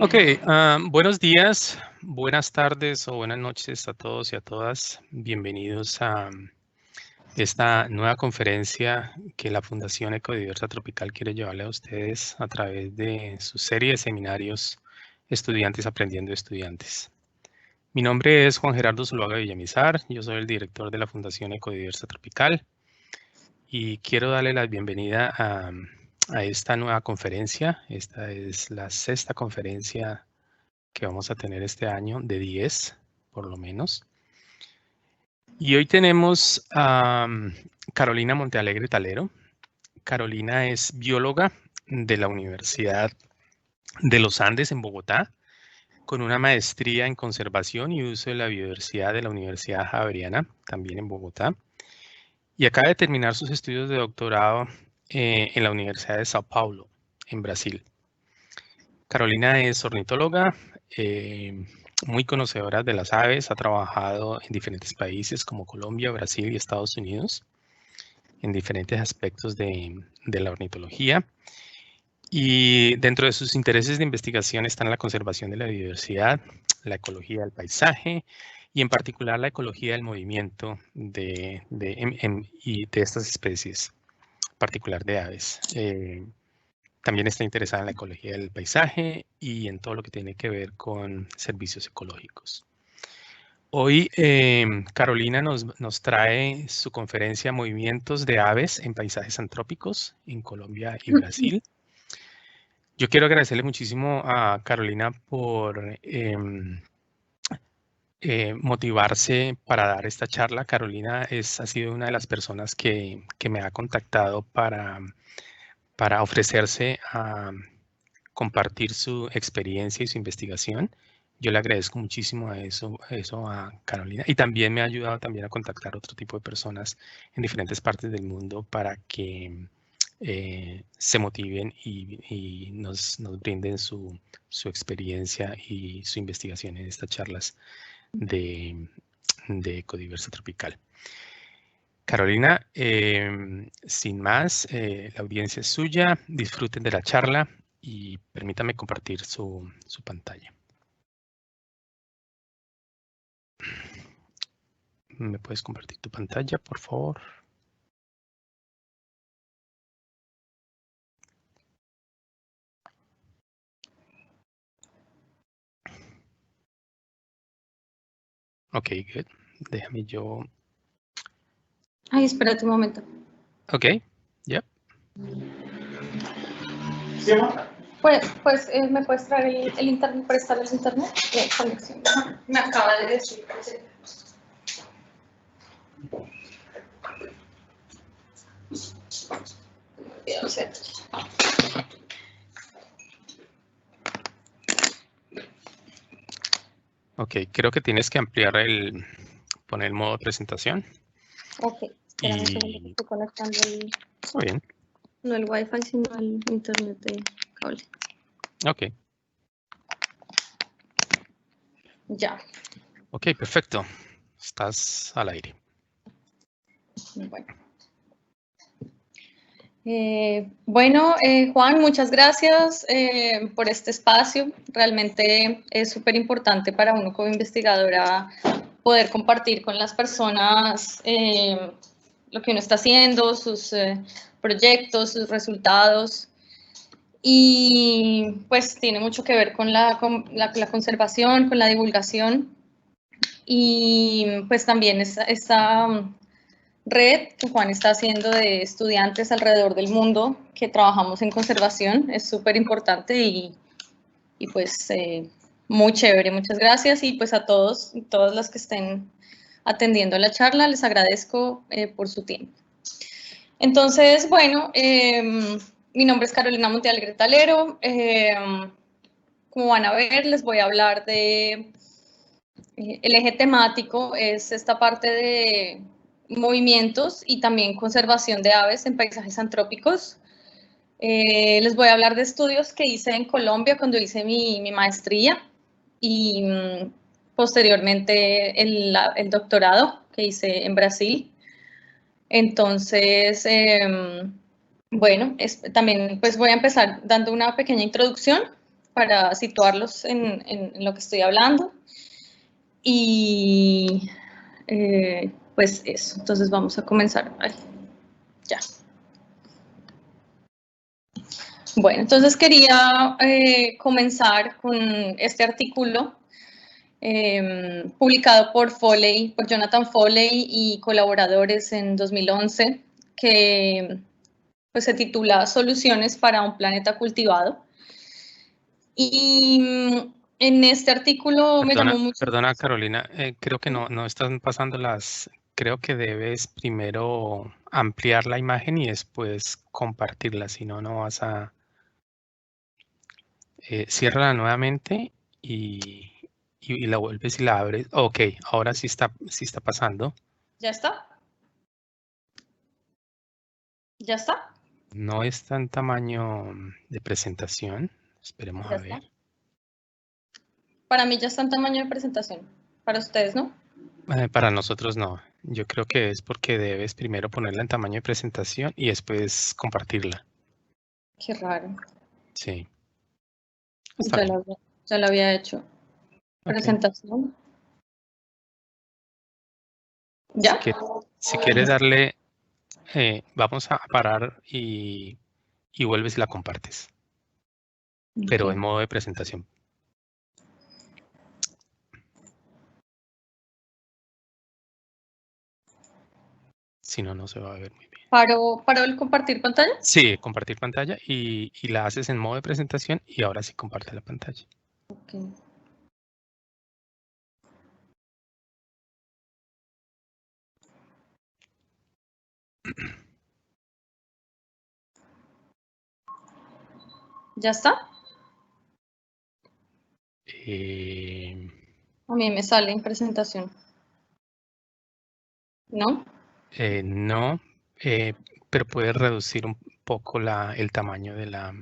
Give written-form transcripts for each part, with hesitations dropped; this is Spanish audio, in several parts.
Ok, buenos días, buenas tardes o buenas noches a todos y a todas. Bienvenidos a esta nueva conferencia que la Fundación Ecodiversa Tropical quiere llevarle a ustedes a través de su serie de seminarios Estudiantes Aprendiendo Estudiantes. Mi nombre es Juan Gerardo Zuluaga Villamizar, yo soy el director de la Fundación Ecodiversa Tropical y quiero darle la bienvenida a esta nueva conferencia. Esta es la sexta conferencia que vamos a tener este año, de 10 por lo menos. Y hoy tenemos a Carolina Montealegre Talero. Carolina es bióloga de la Universidad de los Andes en Bogotá, con una maestría en conservación y uso de la biodiversidad de la Universidad Javeriana, también en Bogotá. Y acaba de terminar sus estudios de doctorado en la Universidad de Sao Paulo, en Brasil. Carolina es ornitóloga, muy conocedora de las aves, ha trabajado en diferentes países como Colombia, Brasil y Estados Unidos, en diferentes aspectos de la ornitología. Y dentro de sus intereses de investigación están la conservación de la biodiversidad, la ecología del paisaje y en particular la ecología del movimiento de estas especies, en particular de aves. También está interesada en la ecología del paisaje y en todo lo que tiene que ver con servicios ecológicos. Hoy Carolina nos trae su conferencia Movimientos de aves en paisajes antrópicos en Colombia y Brasil. Yo quiero agradecerle muchísimo a Carolina por motivarse para dar esta charla. Carolina ha sido una de las personas que me ha contactado para ofrecerse a compartir su experiencia y su investigación. Yo le agradezco muchísimo a eso a Carolina, y también me ha ayudado también a contactar otro tipo de personas en diferentes partes del mundo para que se motiven y nos brinden su experiencia y su investigación en estas charlas de Ecodiversa Tropical. Carolina, sin más, la audiencia es suya. Disfruten de la charla y permítame compartir su pantalla. ¿Me puedes compartir tu pantalla, por favor? Ok, good. Déjame yo... Ay, espérate un momento. Ok, yep. Pues ¿me puedes traer el internet, prestar el internet? Conexión. Me acaba de decir. Ok, creo que tienes que ampliar poner el modo de presentación. Ok, espérame un segundo que estoy conectando Muy bien. no el Wi-Fi, sino el internet de cable. Ok. Ya. Ok, perfecto. Estás al aire. Bueno, Juan, muchas gracias por este espacio. Realmente es súper importante para uno como investigadora poder compartir con las personas lo que uno está haciendo, sus proyectos, sus resultados. Y pues tiene mucho que ver con la conservación, con la divulgación. Y pues también esta red que Juan está haciendo de estudiantes alrededor del mundo que trabajamos en conservación es súper importante y pues muy chévere. Muchas gracias y pues a todos y todas las que estén atendiendo la charla les agradezco por su tiempo. Entonces, bueno, mi nombre es Carolina Montealegre Talero. Como van a ver, les voy a hablar de el eje temático, es esta parte de movimientos y también conservación de aves en paisajes antrópicos. Les voy a hablar de estudios que hice en Colombia cuando hice mi maestría y posteriormente el doctorado que hice en Brasil. Entonces, bueno, también pues voy a empezar dando una pequeña introducción para situarlos en lo que estoy hablando. Y pues eso, entonces vamos a comenzar. Ay, ya. Bueno, entonces quería comenzar con este artículo publicado por Jonathan Foley y colaboradores en 2011, que pues, se titula Soluciones para un planeta cultivado. Y en este artículo me llamó mucho. Perdona, Carolina, creo que no están pasando creo que debes primero ampliar la imagen y después compartirla, si no, no vas a... ciérrala nuevamente y la vuelves y la abres. Ok, ahora sí está pasando. ¿Ya está? ¿Ya está? No está en tamaño de presentación. Esperemos a ver. Para mí ya está en tamaño de presentación. Para ustedes, ¿no? Para nosotros no. Yo creo que es porque debes primero ponerla en tamaño de presentación y después compartirla. Qué raro. Sí. Ya la había hecho. Okay. Presentación. ¿Ya? Si quieres darle, vamos a parar y vuelves y la compartes. Okay. Pero en modo de presentación. Si no, no se va a ver muy bien. ¿Paro el compartir pantalla? Sí, compartir pantalla y la haces en modo de presentación y ahora sí comparte la pantalla. Okay. ¿Ya está? A mí me sale en presentación. ¿No? No, pero puedes reducir un poco el tamaño de la...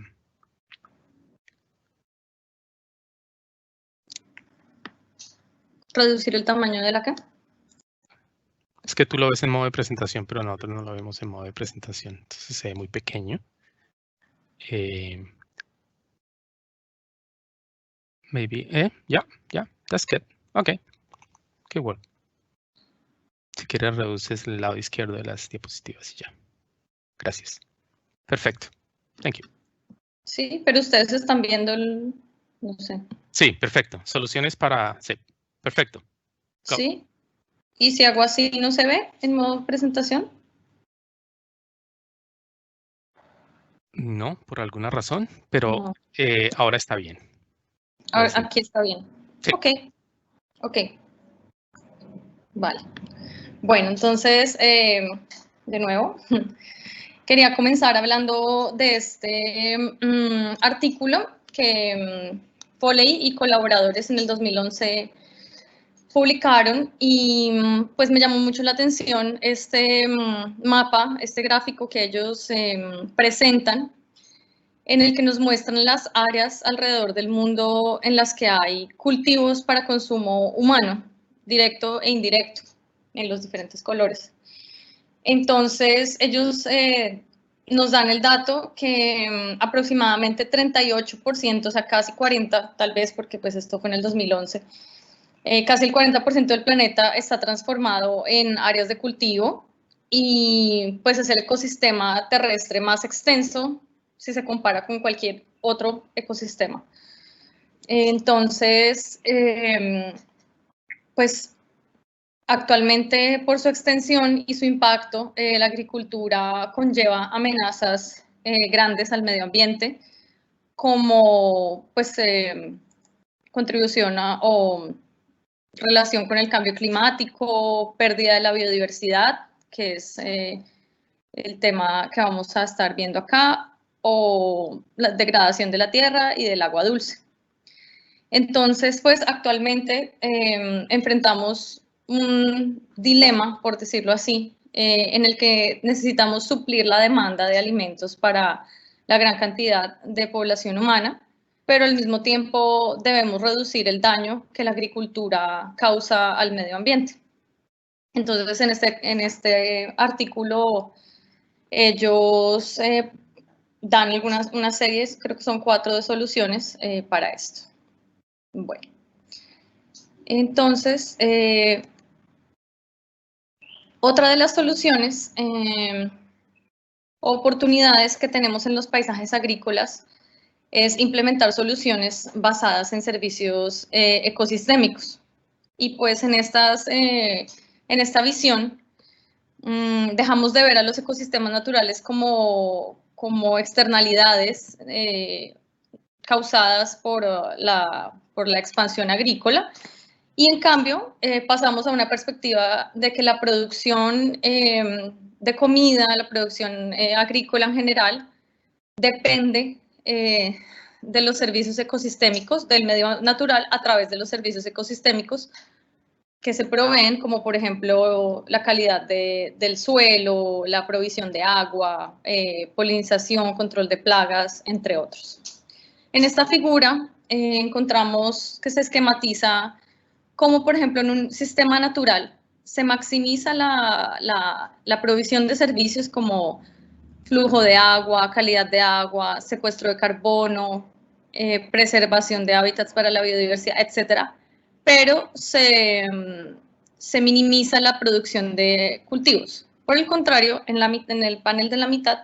¿Reducir el tamaño de la qué? Es que tú lo ves en modo de presentación, pero nosotros no lo vemos en modo de presentación. Entonces se ve muy pequeño. Maybe, yeah, that's good. Okay, well. Si quieres reduces el lado izquierdo de las diapositivas y ya. Gracias. Perfecto. Thank you. Sí, pero ustedes están viendo no sé. Sí, perfecto. Soluciones para... Sí, perfecto. Go. Sí. ¿Y si hago así no se ve en modo presentación? No, por alguna razón, pero no. Ahora está bien. Ahora, aquí está bien. Sí. Ok. Vale. Bueno, entonces, de nuevo, quería comenzar hablando de este artículo que Foley y colaboradores en el 2011 publicaron y pues me llamó mucho la atención este mapa, este gráfico que ellos presentan, en el que nos muestran las áreas alrededor del mundo en las que hay cultivos para consumo humano, directo e indirecto, en los diferentes colores. Entonces, ellos nos dan el dato que aproximadamente 38%, o sea, casi 40%, tal vez porque pues esto fue en el 2011, casi el 40% del planeta está transformado en áreas de cultivo y pues es el ecosistema terrestre más extenso si se compara con cualquier otro ecosistema. Entonces, pues actualmente por su extensión y su impacto, la agricultura conlleva amenazas grandes al medio ambiente como pues contribución o relación con el cambio climático, pérdida de la biodiversidad, que es el tema que vamos a estar viendo acá, o la degradación de la tierra y del agua dulce. Entonces, pues actualmente enfrentamos un dilema, por decirlo así, en el que necesitamos suplir la demanda de alimentos para la gran cantidad de población humana, pero al mismo tiempo debemos reducir el daño que la agricultura causa al medio ambiente. Entonces, en este artículo, ellos dan unas series, creo que son 4 de soluciones para esto. Bueno, entonces, otra de las soluciones, oportunidades que tenemos en los paisajes agrícolas es implementar soluciones basadas en servicios ecosistémicos. Y pues en esta visión dejamos de ver a los ecosistemas naturales como externalidades causadas por la expansión agrícola, y en cambio pasamos a una perspectiva de que la producción de comida, la producción agrícola en general, depende de los servicios ecosistémicos, del medio natural, a través de los servicios ecosistémicos que se proveen, como por ejemplo la calidad del suelo, la provisión de agua, polinización, control de plagas, entre otros. En esta figura encontramos que se esquematiza cómo, por ejemplo, en un sistema natural se maximiza la provisión de servicios como flujo de agua, calidad de agua, secuestro de carbono, preservación de hábitats para la biodiversidad, etcétera, pero se minimiza la producción de cultivos. Por el contrario, en el panel de la mitad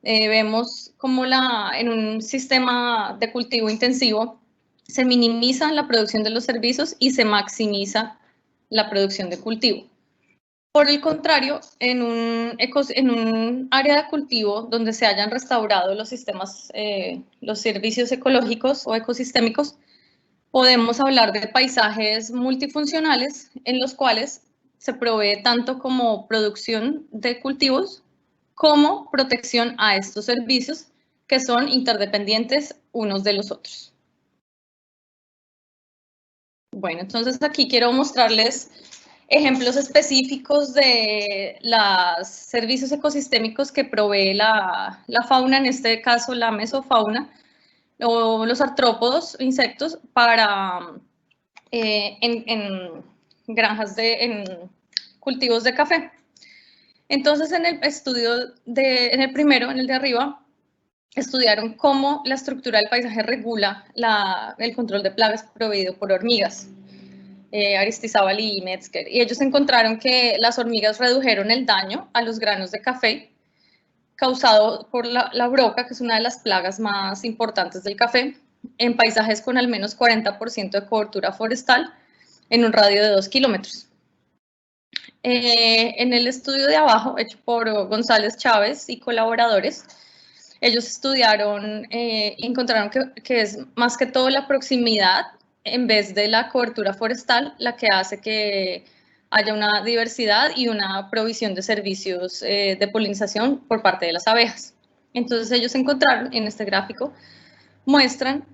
vemos cómo en un sistema de cultivo intensivo se minimiza la producción de los servicios y se maximiza la producción de cultivo. Por el contrario, en un área de cultivo donde se hayan restaurado los sistemas, los servicios ecológicos o ecosistémicos, podemos hablar de paisajes multifuncionales en los cuales se provee tanto como producción de cultivos como protección a estos servicios que son interdependientes unos de los otros. Bueno, entonces aquí quiero mostrarles ejemplos específicos de los servicios ecosistémicos que provee la fauna, en este caso la mesofauna, o los artrópodos, insectos, para en granjas en cultivos de café. Entonces, en el estudio, en el primero, en el de arriba, estudiaron cómo la estructura del paisaje regula el control de plagas proveído por hormigas, Aristizábal y Metzger. Y ellos encontraron que las hormigas redujeron el daño a los granos de café causado por la broca, que es una de las plagas más importantes del café, en paisajes con al menos 40% de cobertura forestal en un radio de 2 kilómetros. En el estudio de abajo, hecho por González Chávez y colaboradores, ellos estudiaron y encontraron que es más que todo la proximidad en vez de la cobertura forestal la que hace que haya una diversidad y una provisión de servicios de polinización por parte de las abejas. Entonces ellos encontraron, en este gráfico, muestran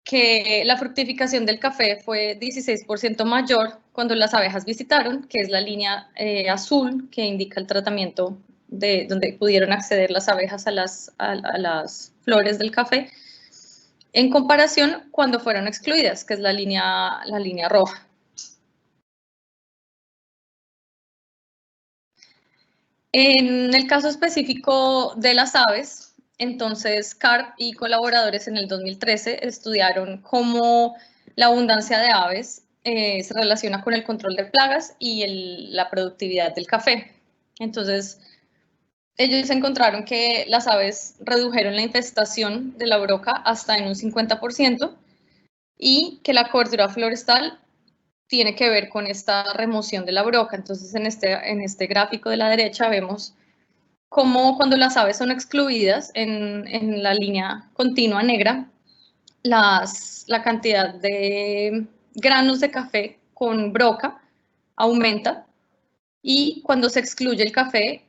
que la fructificación del café fue 16% mayor cuando las abejas visitaron, que es la línea azul que indica el tratamiento de donde pudieron acceder las abejas a las flores del café, en comparación cuando fueron excluidas, que es la línea roja. En el caso específico de las aves, entonces Karp y colaboradores en el 2013 estudiaron cómo la abundancia de aves se relaciona con el control de plagas y la productividad del café. Entonces, ellos encontraron que las aves redujeron la infestación de la broca hasta en un 50% y que la cobertura florestal tiene que ver con esta remoción de la broca. Entonces, en este gráfico de la derecha vemos cómo cuando las aves son excluidas en la línea continua negra, la cantidad de granos de café con broca aumenta, y cuando se excluye el café,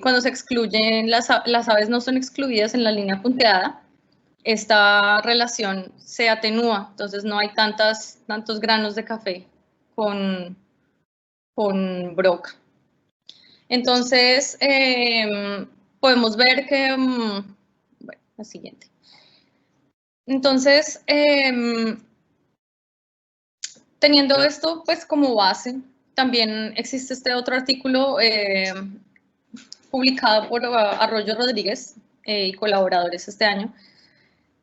cuando se excluyen las aves no son excluidas en la línea punteada, esta relación se atenúa, entonces no hay tantos granos de café con broca. Entonces, podemos ver que, bueno, la siguiente. Entonces, teniendo esto pues como base, también existe este otro artículo publicado por Arroyo Rodríguez y colaboradores este año,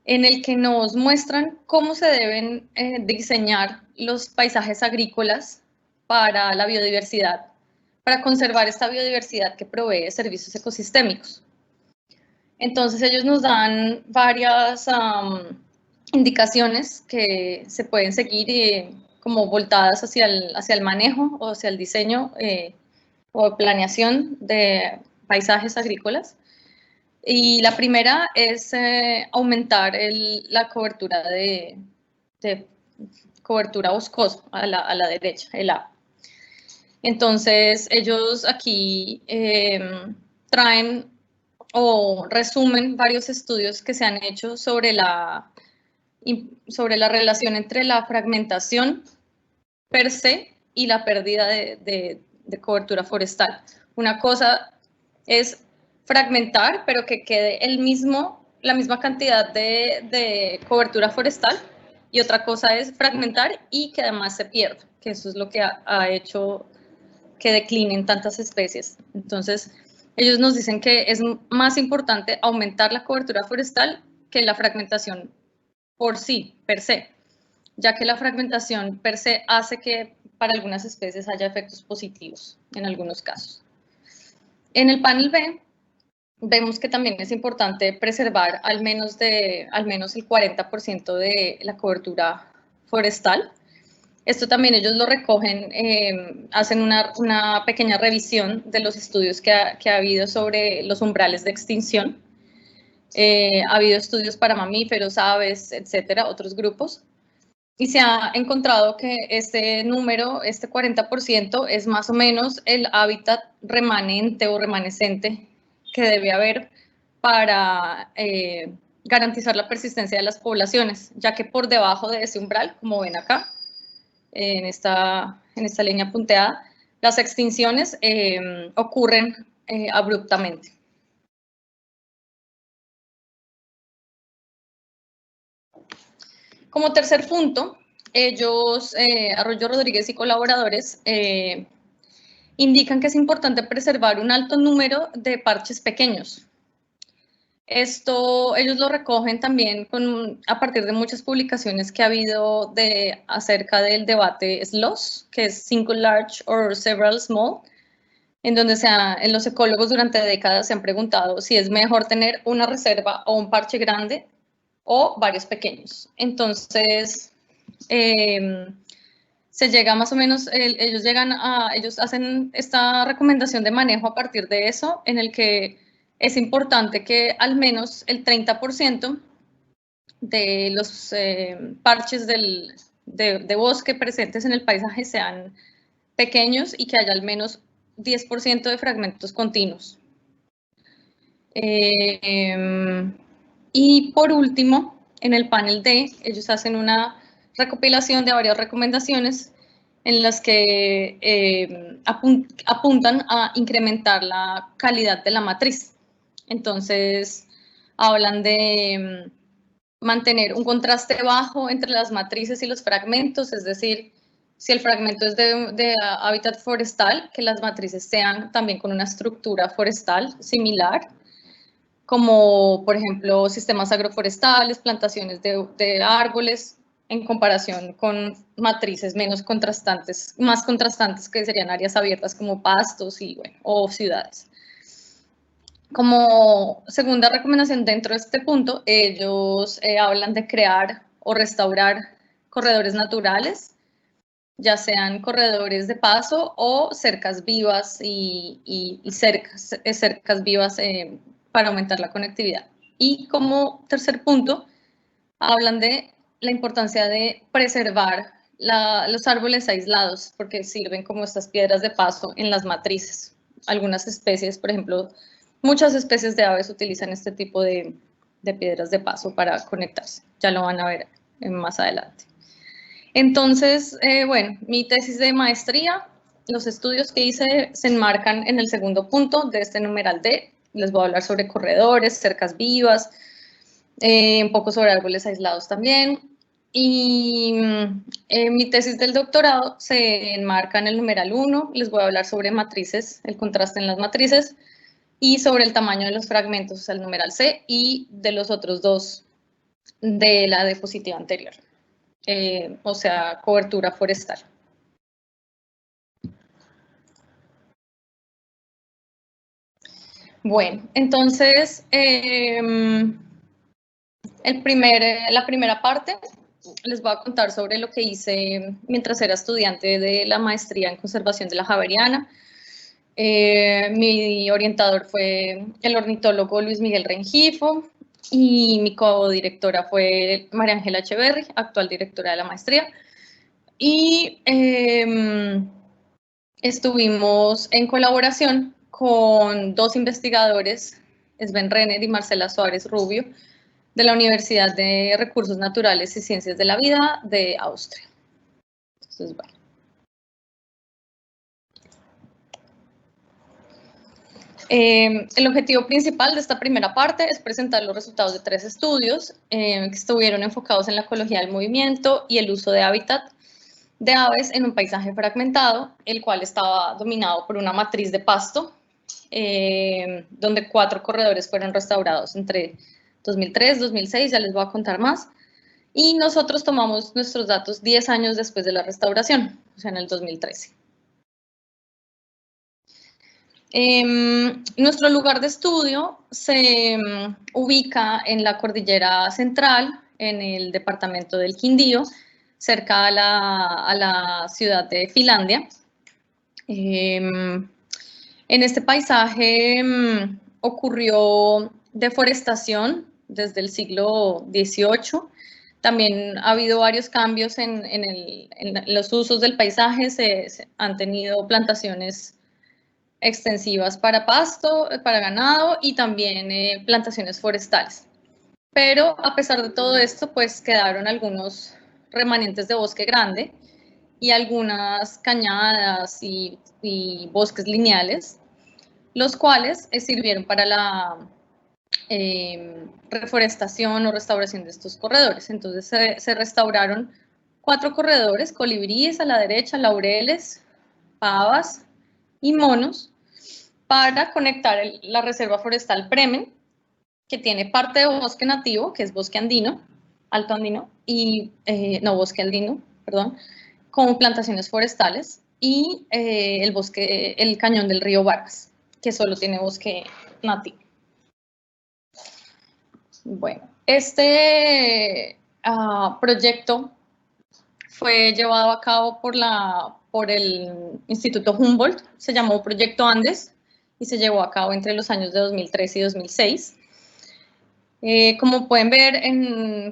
en el que nos muestran cómo se deben diseñar los paisajes agrícolas para la biodiversidad, para conservar esta biodiversidad que provee servicios ecosistémicos. Entonces ellos nos dan varias indicaciones que se pueden seguir como voltadas hacia el manejo o hacia el diseño o planeación de paisajes agrícolas. Y la primera es aumentar la cobertura de cobertura boscosa a la derecha, el A. Entonces, ellos aquí traen o resumen varios estudios que se han hecho sobre la relación entre la fragmentación per se y la pérdida de cobertura forestal. Una cosa es fragmentar, pero que quede la misma cantidad de cobertura forestal, y otra cosa es fragmentar y que además se pierda, que eso es lo que ha hecho que declinen tantas especies. Entonces, ellos nos dicen que es más importante aumentar la cobertura forestal que la fragmentación por sí, per se, ya que la fragmentación per se hace que para algunas especies haya efectos positivos en algunos casos. En el panel B, vemos que también es importante preservar al menos el 40% de la cobertura forestal. Esto también ellos lo recogen, hacen una pequeña revisión de los estudios que ha habido sobre los umbrales de extinción. Ha habido estudios para mamíferos, aves, etcétera, otros grupos. Y se ha encontrado que este número, este 40%, es más o menos el hábitat remanente o remanescente que debe haber para garantizar la persistencia de las poblaciones, ya que por debajo de ese umbral, como ven acá, en esta línea punteada, las extinciones ocurren abruptamente. Como tercer punto, ellos, Arroyo Rodríguez y colaboradores, indican que es importante preservar un alto número de parches pequeños. Esto ellos lo recogen también a partir de muchas publicaciones que ha habido acerca del debate SLOS, que es Single Large or Several Small, en donde los ecólogos durante décadas se han preguntado si es mejor tener una reserva o un parche grande o varios pequeños. Entonces, se llega más o menos, ellos hacen esta recomendación de manejo a partir de eso, en el que es importante que al menos el 30% de los parches de bosque presentes en el paisaje sean pequeños y que haya al menos 10% de fragmentos continuos. Y por último, en el panel D, ellos hacen una recopilación de varias recomendaciones en las que apuntan a incrementar la calidad de la matriz. Entonces, hablan de mantener un contraste bajo entre las matrices y los fragmentos, es decir, si el fragmento es de hábitat forestal, que las matrices sean también con una estructura forestal similar, como por ejemplo sistemas agroforestales, plantaciones de árboles, en comparación con matrices menos contrastantes, más contrastantes, que serían áreas abiertas como pastos o ciudades. Como segunda recomendación dentro de este punto, ellos hablan de crear o restaurar corredores naturales, ya sean corredores de paso o cercas vivas y cercas vivas para aumentar la conectividad. Y como tercer punto, hablan de la importancia de preservar los árboles aislados, porque sirven como estas piedras de paso en las matrices. Algunas especies, por ejemplo, muchas especies de aves utilizan este tipo de piedras de paso para conectarse. Ya lo van a ver más adelante. Entonces, bueno, mi tesis de maestría, los estudios que hice se enmarcan en el segundo punto de este numeral D. Les voy a hablar sobre corredores, cercas vivas, un poco sobre árboles aislados también. Y mi tesis del doctorado se enmarca en el numeral 1. Les voy a hablar sobre matrices, el contraste en las matrices. y sobre el tamaño de los fragmentos, o sea, el numeral C, y de los otros dos de la diapositiva anterior, o sea, cobertura forestal. Bueno, entonces, la primera parte les voy a contar sobre lo que hice mientras era estudiante de la maestría en conservación de la Javeriana. Mi orientador fue el ornitólogo Luis Miguel Rengifo y mi codirectora fue María Ángela Echeverry, actual directora de la maestría. Y estuvimos en colaboración con dos investigadores, Sven Renner y Marcela Suárez Rubio, de la Universidad de Recursos Naturales y Ciencias de la Vida de Austria. Entonces, bueno. El objetivo principal de esta primera parte es presentar los resultados de 3 estudios que estuvieron enfocados en la ecología del movimiento y el uso de hábitat de aves en un paisaje fragmentado, el cual estaba dominado por una matriz de pasto, donde 4 corredores fueron restaurados entre 2003 y 2006, ya les voy a contar más. Y nosotros tomamos nuestros datos 10 años después de la restauración, o sea, en el 2013. Nuestro lugar de estudio se ubica en la cordillera central, en el departamento del Quindío, cerca a la ciudad de Finlandia. En este paisaje ocurrió deforestación desde el siglo XVIII. También ha habido varios cambios en los usos del paisaje, se han tenido plantaciones extensivas para pasto, para ganado y también plantaciones forestales. Pero a pesar de todo esto, pues quedaron algunos remanentes de bosque grande y algunas cañadas y bosques lineales, los cuales sirvieron para la reforestación o restauración de estos corredores. Entonces se restauraron 4 corredores, colibríes a la derecha, laureles, pavas y monos, para conectar la Reserva Forestal Bremen, que tiene parte de bosque nativo, que es bosque andino, alto andino, y bosque andino, perdón, con plantaciones forestales, y el cañón del río Vargas, que solo tiene bosque nativo. Bueno, este proyecto fue llevado a cabo por el Instituto Humboldt, se llamó Proyecto Andes, y se llevó a cabo entre los años de 2003 y 2006. Como pueden ver,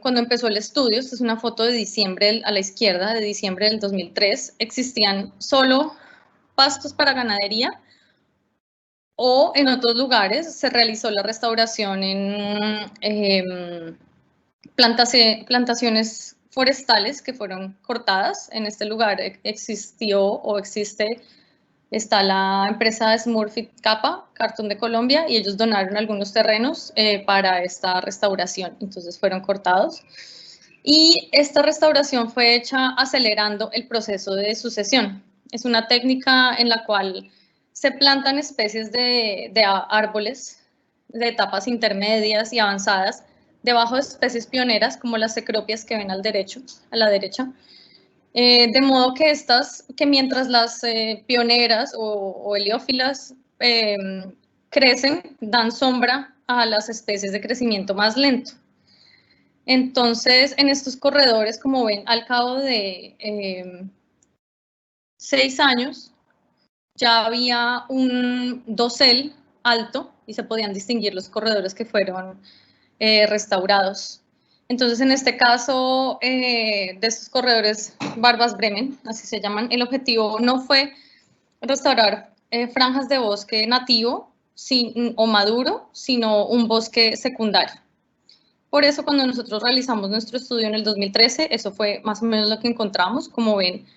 cuando empezó el estudio, esta es una foto de diciembre a la izquierda, de diciembre del 2003, existían solo pastos para ganadería, o en otros lugares se realizó la restauración en plantaciones forestales que fueron cortadas. En este lugar existió o existe. Está la empresa Smurfit Kappa, Cartón de Colombia, y ellos donaron algunos terrenos para esta restauración, entonces fueron cortados. Y esta restauración fue hecha acelerando el proceso de sucesión. Es una técnica en la cual se plantan especies de árboles de etapas intermedias y avanzadas debajo de especies pioneras como las cecropias que ven a la derecha. De modo que mientras las pioneras o heliófilas crecen, dan sombra a las especies de crecimiento más lento. Entonces, en estos corredores, como ven, al cabo de 6 años, ya había un dosel alto y se podían distinguir los corredores que fueron restaurados. Entonces, en este caso de estos corredores Barbas Bremen, así se llaman, el objetivo no fue restaurar franjas de bosque nativo o maduro, sino un bosque secundario. Por eso, cuando nosotros realizamos nuestro estudio en el 2013, eso fue más o menos lo que encontramos. Como ven,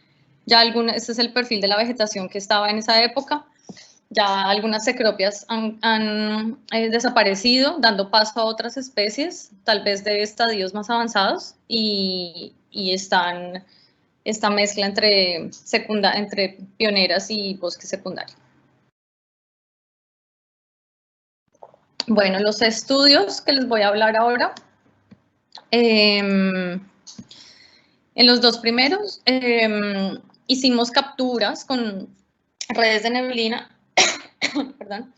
ya este es el perfil de la vegetación que estaba en esa época. Ya algunas cecropias han desaparecido, dando paso a otras especies, tal vez de estadios más avanzados, y están esta mezcla entre pioneras y bosque secundario. Bueno, los estudios que les voy a hablar ahora, en los dos primeros hicimos capturas con redes de neblina, perdón,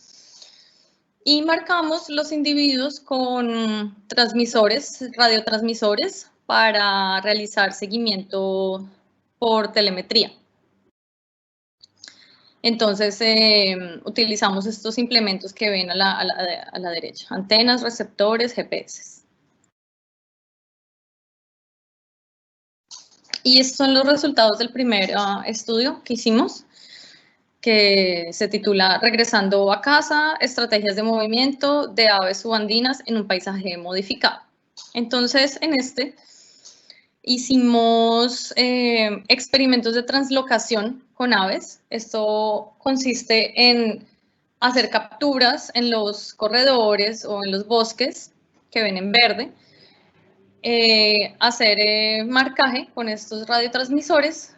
y marcamos los individuos con transmisores, radiotransmisores, para realizar seguimiento por telemetría. Entonces, utilizamos estos implementos que ven a la derecha, antenas, receptores, GPS. Y estos son los resultados del primer estudio que hicimos, que se titula Regresando a casa, estrategias de movimiento de aves subandinas en un paisaje modificado. Entonces, en este hicimos experimentos de translocación con aves. Esto consiste en hacer capturas en los corredores o en los bosques que ven en verde, hacer marcaje con estos radiotransmisores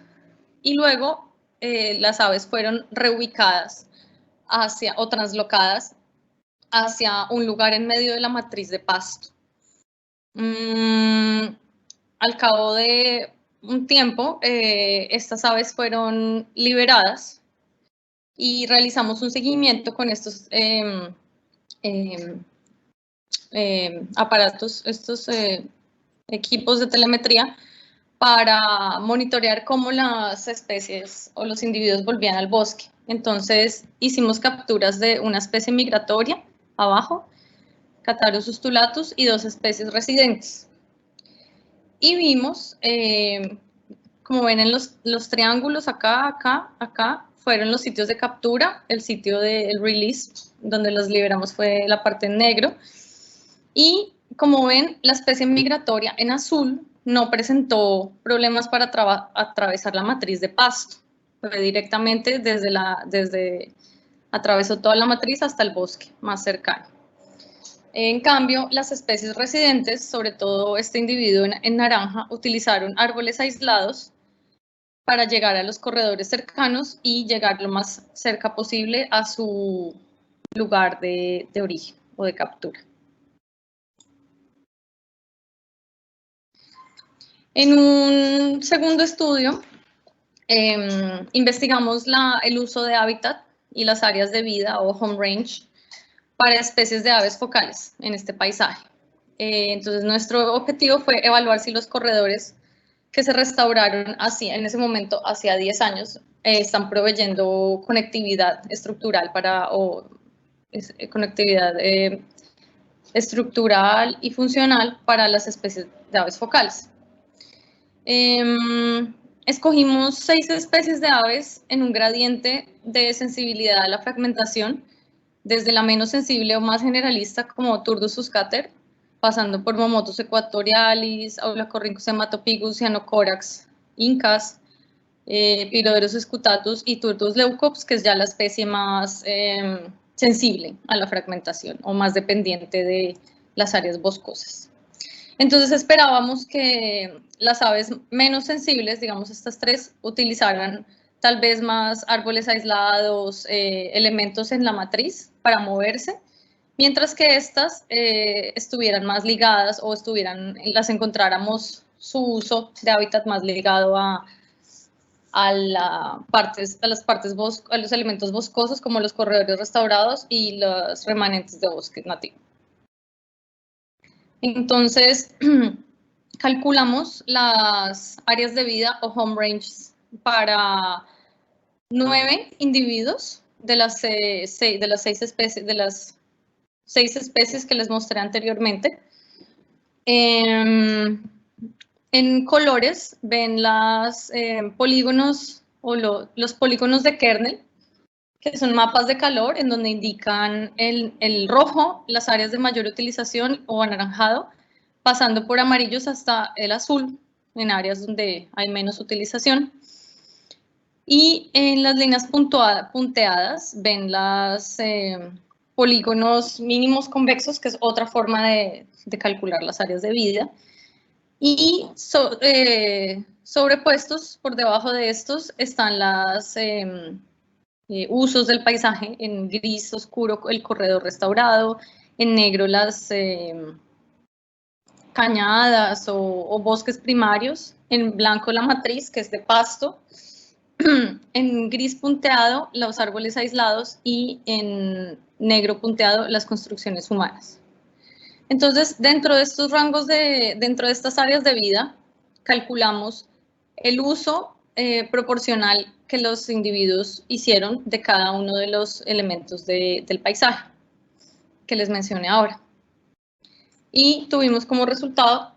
y luego las aves fueron reubicadas o translocadas hacia un lugar en medio de la matriz de pasto. Al cabo de un tiempo, estas aves fueron liberadas y realizamos un seguimiento con estos aparatos, estos equipos de telemetría, para monitorear cómo las especies o los individuos volvían al bosque. Entonces, hicimos capturas de una especie migratoria, abajo, Catharus ustulatus, y 2 especies residentes. Y vimos, como ven en los triángulos, acá, fueron los sitios de captura. El sitio del release, donde los liberamos, fue la parte en negro. Y como ven, la especie migratoria en azul no presentó problemas para atravesar la matriz de pasto. Fue directamente atravesó toda la matriz hasta el bosque más cercano. En cambio, las especies residentes, sobre todo este individuo en naranja, utilizaron árboles aislados para llegar a los corredores cercanos y llegar lo más cerca posible a su lugar de origen o de captura. En un segundo estudio, investigamos el uso de hábitat y las áreas de vida o home range para especies de aves focales en este paisaje. Entonces, nuestro objetivo fue evaluar si los corredores que se restauraron en ese momento, hacia 10 años, están proveyendo conectividad estructural conectividad estructural y funcional para las especies de aves focales. Escogimos 6 especies de aves en un gradiente de sensibilidad a la fragmentación, desde la menos sensible o más generalista, como Turdus suscater, pasando por Momotus equatorialis, Aulacorhynchus hematopygus, Cyanocorax incas, Pyroderus scutatus y Turdus leucops, que es ya la especie más sensible a la fragmentación o más dependiente de las áreas boscosas. Entonces esperábamos que las aves menos sensibles, digamos estas 3, utilizaran tal vez más árboles aislados, elementos en la matriz para moverse, mientras que estas estuvieran más ligadas o las encontráramos su uso de hábitat más ligado a los elementos boscosos, como los corredores restaurados y los remanentes de bosque nativo. Entonces, calculamos las áreas de vida o home ranges para 9 individuos de las 6 especies que les mostré anteriormente. En colores ven los polígonos o los polígonos de kernel, que son mapas de calor en donde indican el rojo, las áreas de mayor utilización o anaranjado, pasando por amarillos hasta el azul, en áreas donde hay menos utilización. Y en las líneas punteadas ven los polígonos mínimos convexos, que es otra forma de calcular las áreas de vida. Y sobrepuestos por debajo de estos están los usos del paisaje. En gris oscuro, el corredor restaurado; en negro las cañadas o bosques primarios, en blanco la matriz, que es de pasto, en gris punteado los árboles aislados y en negro punteado las construcciones humanas. Entonces, dentro de estos rangos, dentro de estas áreas de vida, calculamos el uso proporcional que los individuos hicieron de cada uno de los elementos del paisaje que les mencioné ahora. Y tuvimos como resultado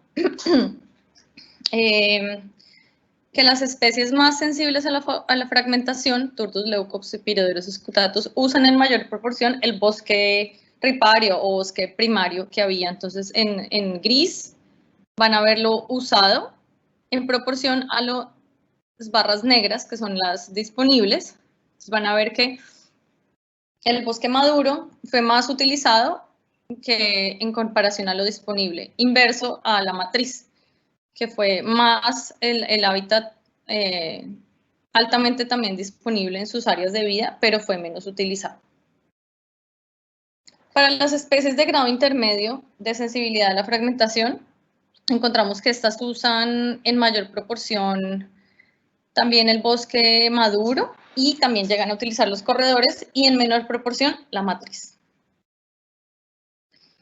que las especies más sensibles a la fragmentación, Turdus, Leucops, Piroderos, Escutatus, usan en mayor proporción el bosque ripario o bosque primario que había. Entonces, en gris van a verlo usado en proporción a las barras negras, que son las disponibles. Entonces, van a ver que el bosque maduro fue más utilizado que en comparación a lo disponible, inverso a la matriz, que fue más el hábitat altamente también disponible en sus áreas de vida, pero fue menos utilizado. Para las especies de grado intermedio de sensibilidad a la fragmentación, encontramos que estas usan en mayor proporción también el bosque maduro y también llegan a utilizar los corredores y en menor proporción la matriz.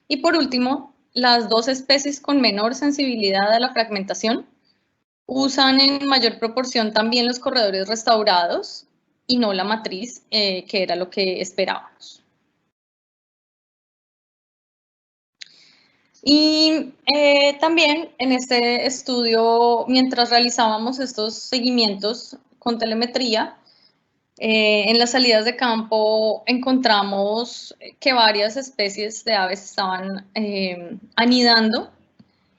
Y por último, las dos especies con menor sensibilidad a la fragmentación usan en mayor proporción también los corredores restaurados y no la matriz, que era lo que esperábamos. Y también en este estudio, mientras realizábamos estos seguimientos con telemetría, en las salidas de campo encontramos que varias especies de aves estaban anidando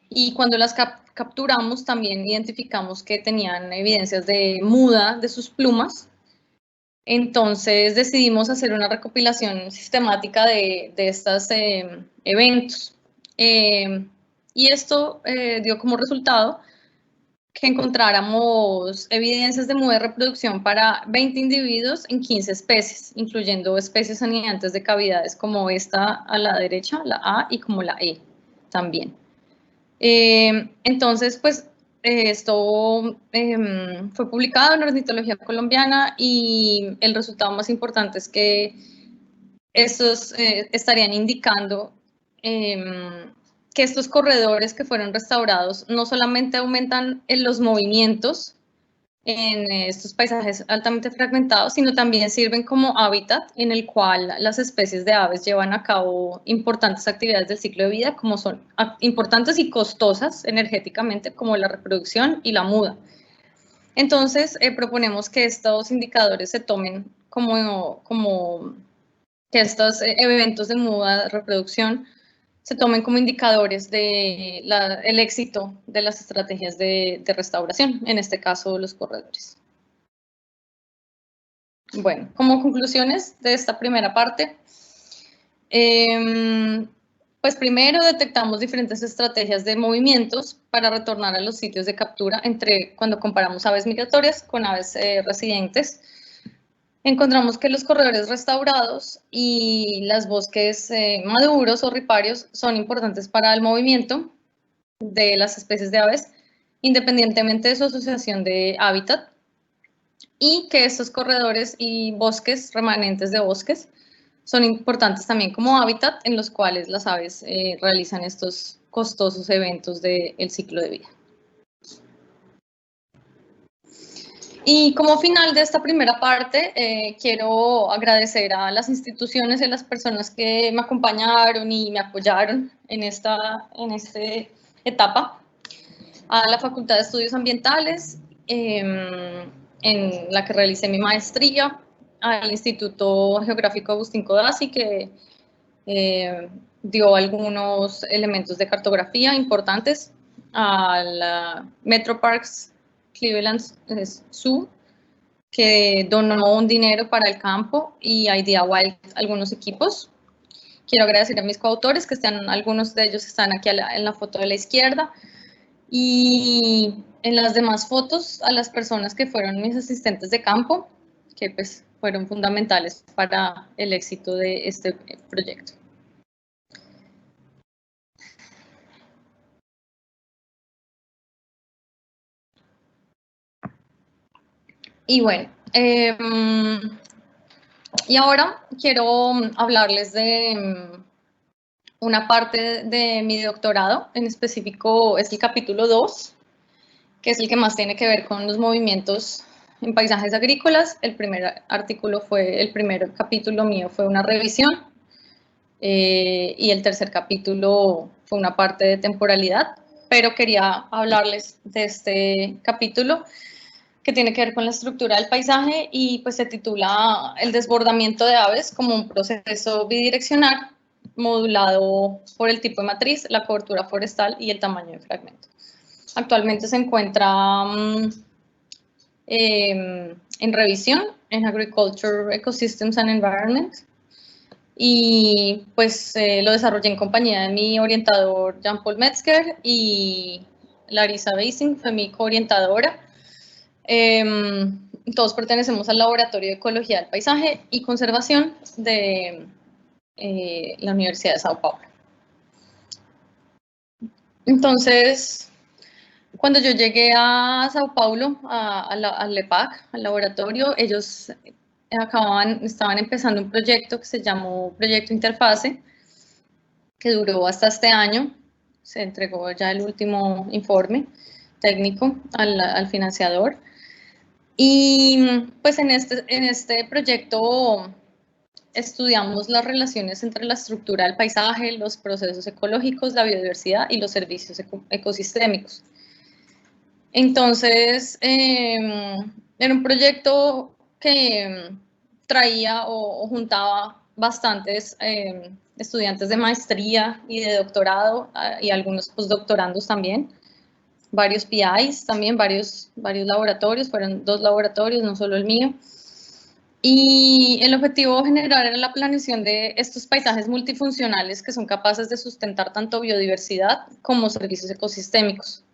y cuando las capturamos también identificamos que tenían evidencias de muda de sus plumas. Entonces decidimos hacer una recopilación sistemática de estos eventos. Y esto dio como resultado que encontráramos evidencias de muda de reproducción para 20 individuos en 15 especies, incluyendo especies anidantes de cavidades como esta a la derecha, la A, y como la E también. Entonces, pues, esto fue publicado en Ornitología Colombiana y el resultado más importante es que estos estarían indicando que estos corredores que fueron restaurados no solamente aumentan en los movimientos en estos paisajes altamente fragmentados, sino también sirven como hábitat en el cual las especies de aves llevan a cabo importantes actividades del ciclo de vida, como son importantes y costosas energéticamente, como la reproducción y la muda. Entonces, proponemos que estos indicadores se tomen como que estos eventos de muda, de reproducción, se tomen como indicadores del éxito de las estrategias de restauración, en este caso los corredores. Bueno, como conclusiones de esta primera parte, pues primero detectamos diferentes estrategias de movimientos para retornar a los sitios de captura cuando comparamos aves migratorias con aves residentes. Encontramos que los corredores restaurados y los bosques maduros o riparios son importantes para el movimiento de las especies de aves, independientemente de su asociación de hábitat, y que estos corredores y bosques, remanentes de bosques, son importantes también como hábitat en los cuales las aves realizan estos costosos eventos del ciclo de vida. Y como final de esta primera parte, quiero agradecer a las instituciones y a las personas que me acompañaron y me apoyaron en esta etapa, a la Facultad de Estudios Ambientales, en la que realicé mi maestría, al Instituto Geográfico Agustín Codazzi, que dio algunos elementos de cartografía importantes, a la Metro Parks Cleveland Zoo, que donó un dinero para el campo, y Idea Wild algunos equipos. Quiero agradecer a mis coautores, que algunos de ellos están aquí en la foto de la izquierda, y en las demás fotos a las personas que fueron mis asistentes de campo, que pues fueron fundamentales para el éxito de este proyecto. Y bueno, y ahora quiero hablarles de una parte de mi doctorado, en específico es el capítulo 2, que es el que más tiene que ver con los movimientos en paisajes agrícolas. El primer capítulo mío fue una revisión y el tercer capítulo fue una parte de temporalidad, pero quería hablarles de este capítulo que tiene que ver con la estructura del paisaje y pues se titula El desbordamiento de aves como un proceso bidireccional modulado por el tipo de matriz, la cobertura forestal y el tamaño de fragmento. Actualmente se encuentra en revisión en Agriculture, Ecosystems and Environment y pues lo desarrollé en compañía de mi orientador Jean-Paul Metzger y Larissa Basing fue mi coorientadora. Todos pertenecemos al Laboratorio de Ecología del Paisaje y Conservación de la Universidad de Sao Paulo. Entonces, cuando yo llegué a Sao Paulo, al LEPAC, al laboratorio, ellos estaban empezando un proyecto que se llamó Proyecto Interfase, que duró hasta este año. Se entregó ya el último informe técnico al financiador. Y pues en este proyecto estudiamos las relaciones entre la estructura del paisaje, los procesos ecológicos, la biodiversidad y los servicios ecosistémicos. Entonces, era un proyecto que traía o juntaba bastantes estudiantes de maestría y de doctorado y algunos postdoctorandos también, varios PIs también, varios laboratorios, fueron 2 laboratorios, no solo el mío. Y el objetivo general era la planeación de estos paisajes multifuncionales que son capaces de sustentar tanto biodiversidad como servicios ecosistémicos.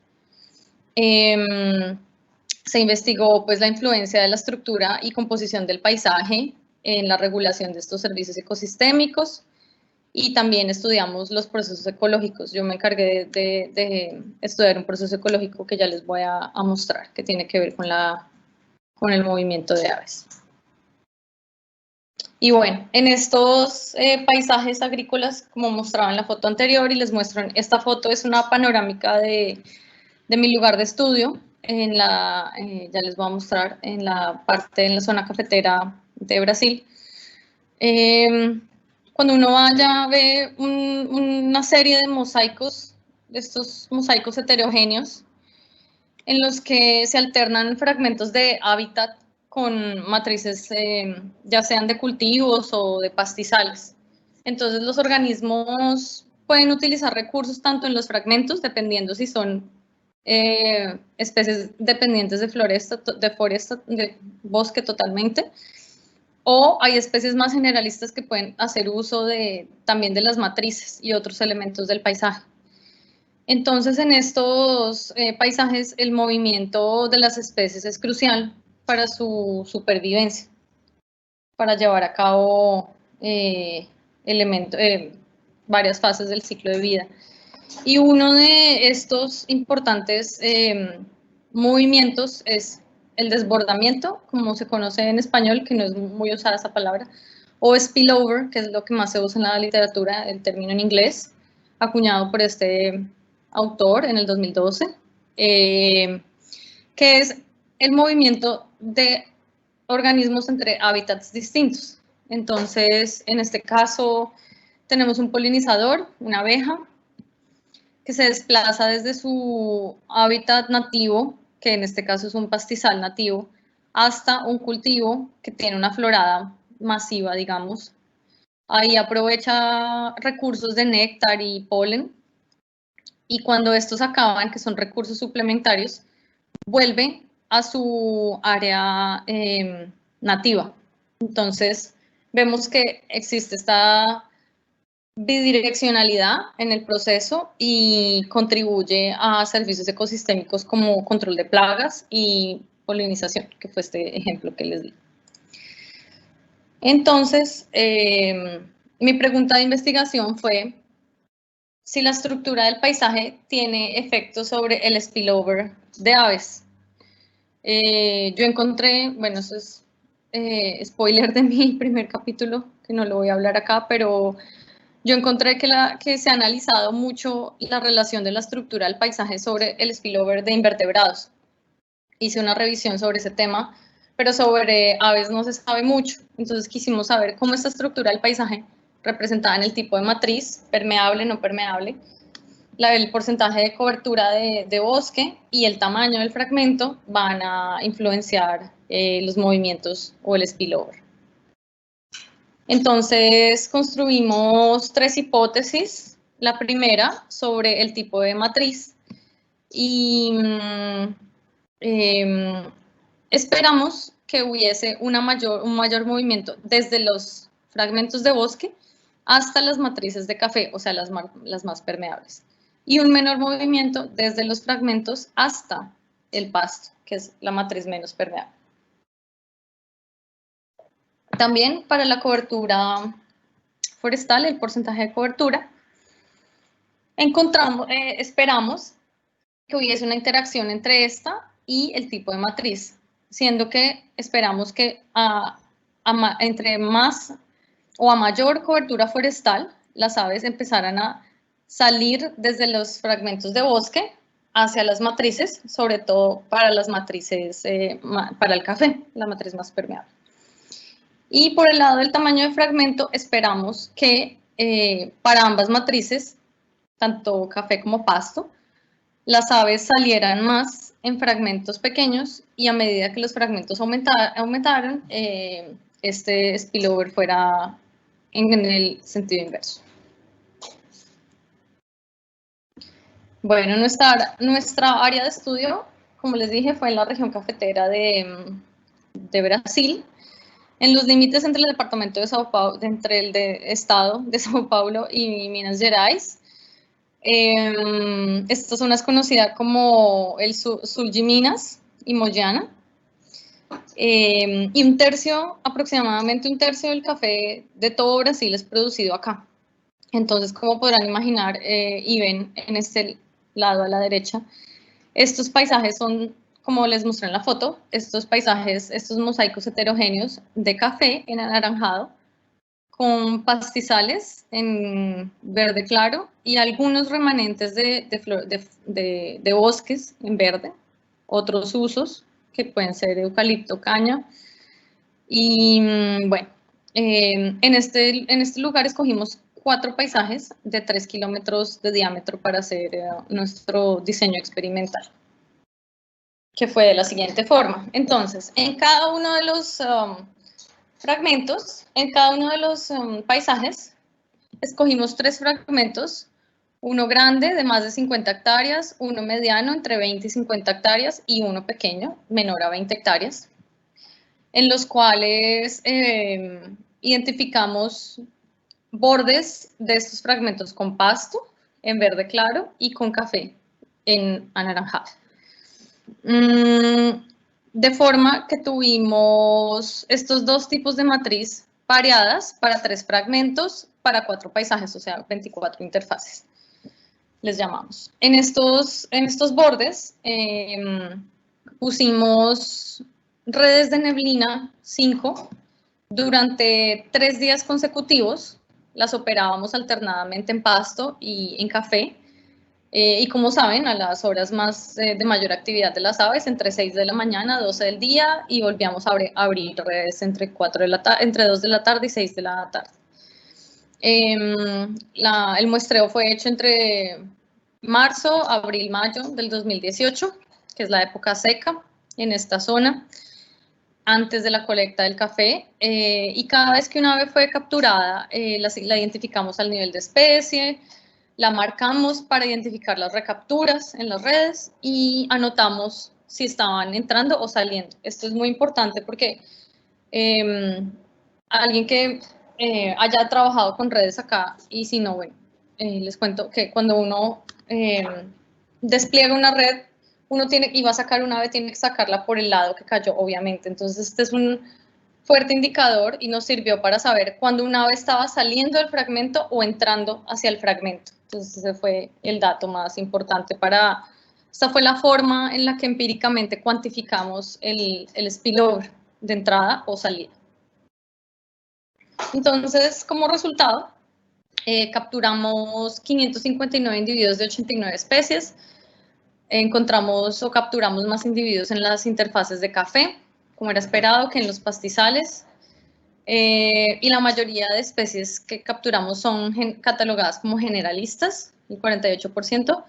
Se investigó pues la influencia de la estructura y composición del paisaje en la regulación de estos servicios ecosistémicos y también estudiamos los procesos ecológicos. Yo me encargué de estudiar un proceso ecológico que ya les voy a mostrar, que tiene que ver con el movimiento de aves. Y bueno, en estos paisajes agrícolas, como mostraba en la foto anterior, y les muestro, esta foto es una panorámica de mi lugar de estudio, ya les voy a mostrar, en la zona cafetera de Brasil. Cuando uno vaya, ve una serie de mosaicos, estos mosaicos heterogéneos, en los que se alternan fragmentos de hábitat con matrices ya sean de cultivos o de pastizales. Entonces los organismos pueden utilizar recursos tanto en los fragmentos, dependiendo si son especies dependientes de de bosque totalmente, o hay especies más generalistas que pueden hacer uso también de las matrices y otros elementos del paisaje. Entonces, en estos paisajes, el movimiento de las especies es crucial para su supervivencia, para llevar a cabo varias fases del ciclo de vida. Y uno de estos importantes movimientos es el desbordamiento, como se conoce en español, que no es muy usada esa palabra, o spillover, que es lo que más se usa en la literatura, el término en inglés, acuñado por este autor en el 2012, que es el movimiento de organismos entre hábitats distintos. Entonces, en este caso, tenemos un polinizador, una abeja, que se desplaza desde su hábitat nativo, que en este caso es un pastizal nativo, hasta un cultivo que tiene una florada masiva, digamos. Ahí aprovecha recursos de néctar y polen, y cuando estos acaban, que son recursos suplementarios, vuelve a su área nativa. Entonces, vemos que existe esta bidireccionalidad en el proceso y contribuye a servicios ecosistémicos como control de plagas y polinización, que fue este ejemplo que les di. Entonces, mi pregunta de investigación fue si la estructura del paisaje tiene efectos sobre el spillover de aves. Yo encontré, bueno, eso es spoiler de mi primer capítulo, que no lo voy a hablar acá, pero yo encontré que se ha analizado mucho la relación de la estructura del paisaje sobre el spillover de invertebrados. Hice una revisión sobre ese tema, pero sobre aves no se sabe mucho. Entonces quisimos saber cómo esta estructura del paisaje, representada en el tipo de matriz, permeable, no permeable, el porcentaje de cobertura de bosque y el tamaño del fragmento van a influenciar los movimientos o el spillover. Entonces construimos 3 hipótesis. La primera sobre el tipo de matriz y esperamos que hubiese un mayor movimiento desde los fragmentos de bosque hasta las matrices de café, o sea, las más permeables, y un menor movimiento desde los fragmentos hasta el pasto, que es la matriz menos permeable. También para la cobertura forestal, el porcentaje de cobertura, esperamos que hubiese una interacción entre esta y el tipo de matriz, siendo que esperamos que entre más o a mayor cobertura forestal, las aves empezaran a salir desde los fragmentos de bosque hacia las matrices, sobre todo para las matrices, para el café, la matriz más permeable. Y por el lado del tamaño de fragmento, esperamos que para ambas matrices, tanto café como pasto, las aves salieran más en fragmentos pequeños y a medida que los fragmentos aumentaron, este spillover fuera en el sentido inverso. Bueno, nuestra área de estudio, como les dije, fue en la región cafetera de Brasil, en los límites entre el departamento de Sao Paulo, entre el estado de Sao Paulo y Minas Gerais. Esta zona es conocida como el Sul de Minas y Moyana. Y aproximadamente un tercio del café de todo Brasil es producido acá. Entonces, como podrán imaginar y ven en este lado a la derecha, estos paisajes son, como les mostré en la foto, estos mosaicos heterogéneos de café en anaranjado, con pastizales en verde claro y algunos remanentes de bosques en verde, otros usos que pueden ser eucalipto, caña. Y bueno, en este lugar escogimos 4 paisajes de 3 kilómetros de diámetro para hacer nuestro diseño experimental, que fue de la siguiente forma. Entonces, en cada uno de los fragmentos, en cada uno de los paisajes, escogimos 3 fragmentos, uno grande de más de 50 hectáreas, uno mediano entre 20 y 50 hectáreas y uno pequeño, menor a 20 hectáreas, en los cuales identificamos bordes de estos fragmentos con pasto en verde claro y con café en anaranjado. De forma que tuvimos estos 2 tipos de matriz pareadas para 3 fragmentos, para 4 paisajes, o sea, 24 interfaces, les llamamos. En estos bordes pusimos redes de neblina 5 durante 3 días consecutivos, las operábamos alternadamente en pasto y en café. Y como saben, a las horas más de mayor actividad de las aves, entre 6 de la mañana, 12 del día, y volvíamos a abrir redes entre 2 de la tarde y 6 de la tarde. El muestreo fue hecho entre marzo, abril, mayo del 2018, que es la época seca en esta zona, antes de la colecta del café, y cada vez que una ave fue capturada, la identificamos al nivel de especie, la marcamos para identificar las recapturas en las redes y anotamos si estaban entrando o saliendo. Esto es muy importante porque alguien que haya trabajado con redes acá, y si no, bueno, les cuento que cuando uno despliega una red, uno va a sacar una ave, tiene que sacarla por el lado que cayó, obviamente. Entonces, este es un fuerte indicador y nos sirvió para saber cuándo una ave estaba saliendo del fragmento o entrando hacia el fragmento. Entonces, ese fue el dato más importante para Esta fue la forma en la que empíricamente cuantificamos el spillover de entrada o salida. Entonces, como resultado, capturamos 559 individuos de 89 especies, encontramos o capturamos más individuos en las interfaces de café, como era esperado, que en los pastizales, y la mayoría de especies que capturamos son catalogadas como generalistas, el 48%,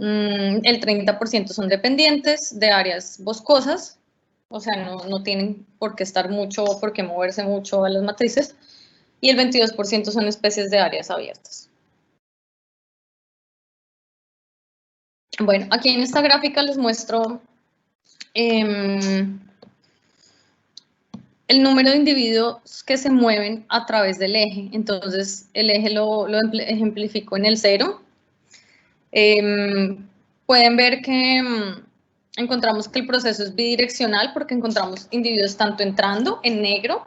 el 30% son dependientes de áreas boscosas, o sea, no tienen por qué estar mucho o por qué moverse mucho a las matrices, y el 22% son especies de áreas abiertas. Bueno, aquí en esta gráfica les muestro el número de individuos que se mueven a través del eje. Entonces, el eje lo ejemplifico en el 0. Pueden ver que encontramos que el proceso es bidireccional porque encontramos individuos tanto entrando en negro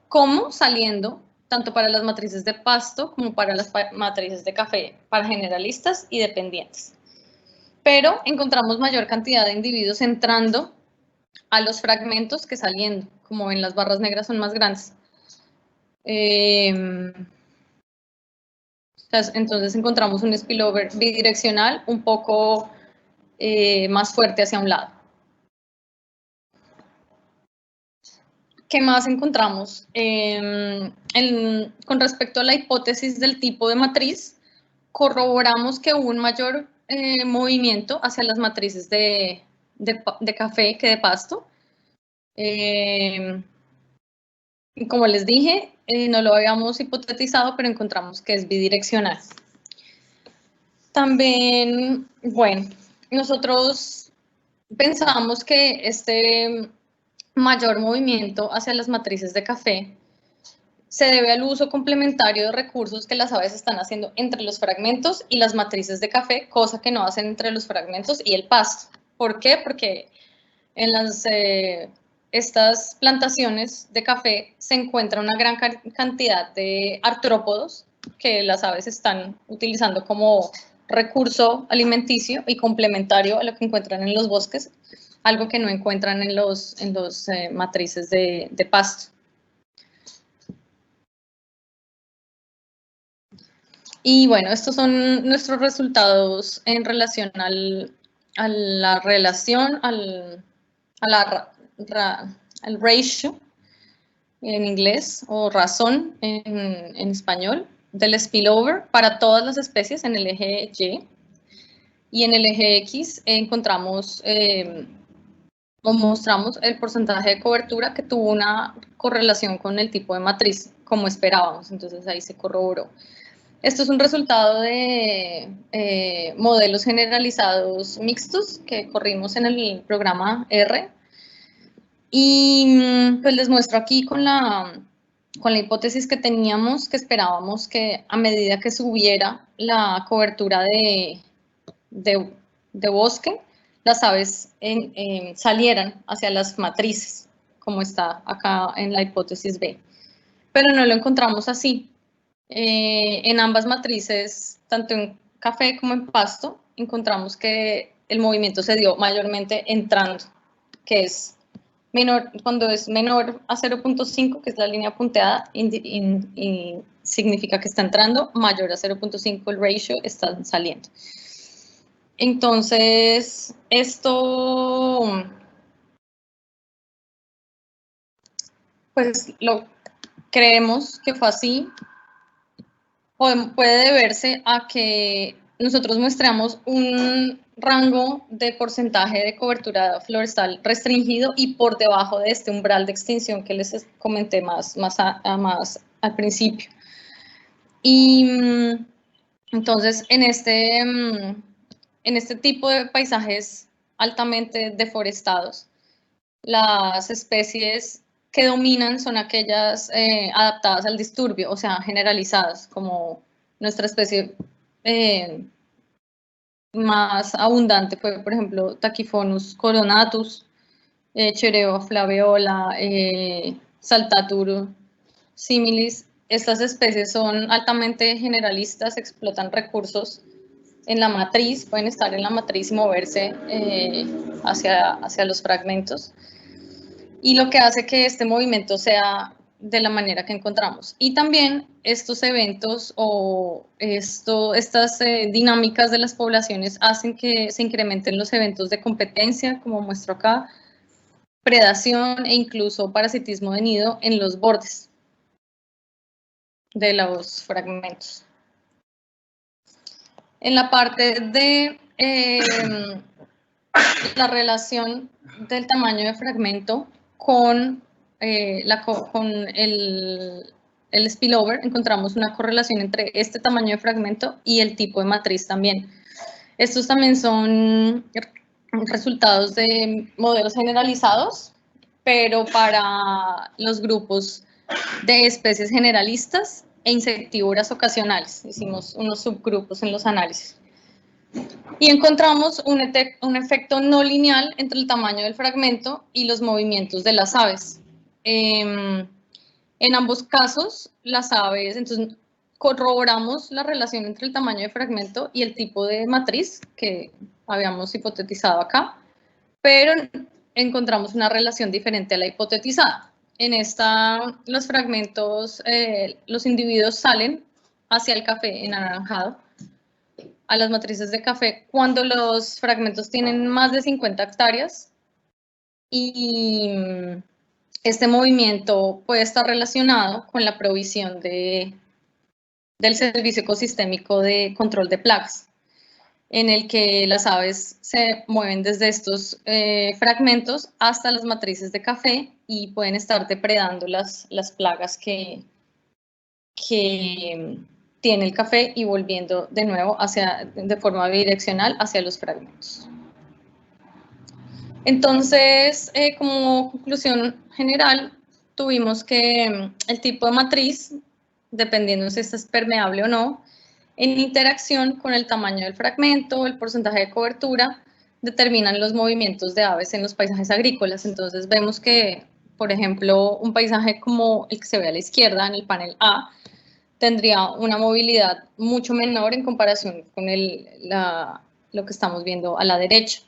como saliendo, tanto para las matrices de pasto como para las matrices de café, para generalistas y dependientes. Pero encontramos mayor cantidad de individuos entrando a los fragmentos que saliendo, como ven, las barras negras son más grandes. Entonces encontramos un spillover bidireccional un poco más fuerte hacia un lado. ¿Qué más encontramos? Con respecto a la hipótesis del tipo de matriz, corroboramos que hubo un mayor movimiento hacia las matrices de café que de pasto. Como les dije, no lo habíamos hipotetizado, pero encontramos que es bidireccional. También, bueno, nosotros pensábamos que este mayor movimiento hacia las matrices de café se debe al uso complementario de recursos que las aves están haciendo entre los fragmentos y las matrices de café, cosa que no hacen entre los fragmentos y el pasto. ¿Por qué? Porque en estas plantaciones de café se encuentra una gran cantidad de artrópodos que las aves están utilizando como recurso alimenticio y complementario a lo que encuentran en los bosques, algo que no encuentran en los matrices de pasto. Y bueno, estos son nuestros resultados en relación al ratio en inglés o razón en español del spillover para todas las especies en el eje Y. Y en el eje X encontramos o mostramos el porcentaje de cobertura que tuvo una correlación con el tipo de matriz, como esperábamos. Entonces ahí se corroboró. Esto es un resultado de modelos generalizados mixtos que corrimos en el programa R. Y pues les muestro aquí con la hipótesis que teníamos, que esperábamos que a medida que subiera la cobertura de bosque, las aves salieran hacia las matrices, como está acá en la hipótesis B. Pero no lo encontramos así. En ambas matrices, tanto en café como en pasto, encontramos que el movimiento se dio mayormente entrando, que es menor, cuando es menor a 0.5, que es la línea punteada, y significa que está entrando, mayor a 0.5 el ratio, está saliendo. Entonces, esto, pues lo creemos que fue así. Puede deberse a que nosotros muestramos un rango de porcentaje de cobertura florestal restringido y por debajo de este umbral de extinción que les comenté más al principio. Y entonces, en este tipo de paisajes altamente deforestados, las especies que dominan son aquellas adaptadas al disturbio, o sea, generalizadas, como nuestra especie más abundante fue, por ejemplo, Tachyphonus coronatus, Chereo flaveola, Saltatur similis. Estas especies son altamente generalistas, explotan recursos en la matriz, pueden estar en la matriz y moverse hacia los fragmentos. Y lo que hace que este movimiento sea de la manera que encontramos. Y también estos eventos o estas dinámicas de las poblaciones hacen que se incrementen los eventos de competencia, como muestro acá, predación e incluso parasitismo de nido en los bordes de los fragmentos. En la parte de la relación del tamaño de fragmento con el spillover, encontramos una correlación entre este tamaño de fragmento y el tipo de matriz también. Estos también son resultados de modelos generalizados, pero para los grupos de especies generalistas e insectívoras ocasionales. Hicimos unos subgrupos en los análisis. Y encontramos un efecto no lineal entre el tamaño del fragmento y los movimientos de las aves. En ambos casos, las aves, entonces corroboramos la relación entre el tamaño de fragmento y el tipo de matriz que habíamos hipotetizado acá, pero encontramos una relación diferente a la hipotetizada. En esta, los fragmentos, los individuos salen hacia el café en anaranjado, a las matrices de café, cuando los fragmentos tienen más de 50 hectáreas y este movimiento puede estar relacionado con la provisión del servicio ecosistémico de control de plagas, en el que las aves se mueven desde estos fragmentos hasta las matrices de café y pueden estar depredando las plagas que tiene el café y volviendo de nuevo de forma bidireccional hacia los fragmentos. Entonces, como conclusión general, tuvimos que el tipo de matriz, dependiendo si esta es permeable o no, en interacción con el tamaño del fragmento, el porcentaje de cobertura, determinan los movimientos de aves en los paisajes agrícolas. Entonces vemos que, por ejemplo, un paisaje como el que se ve a la izquierda en el panel A, tendría una movilidad mucho menor en comparación con lo que estamos viendo a la derecha.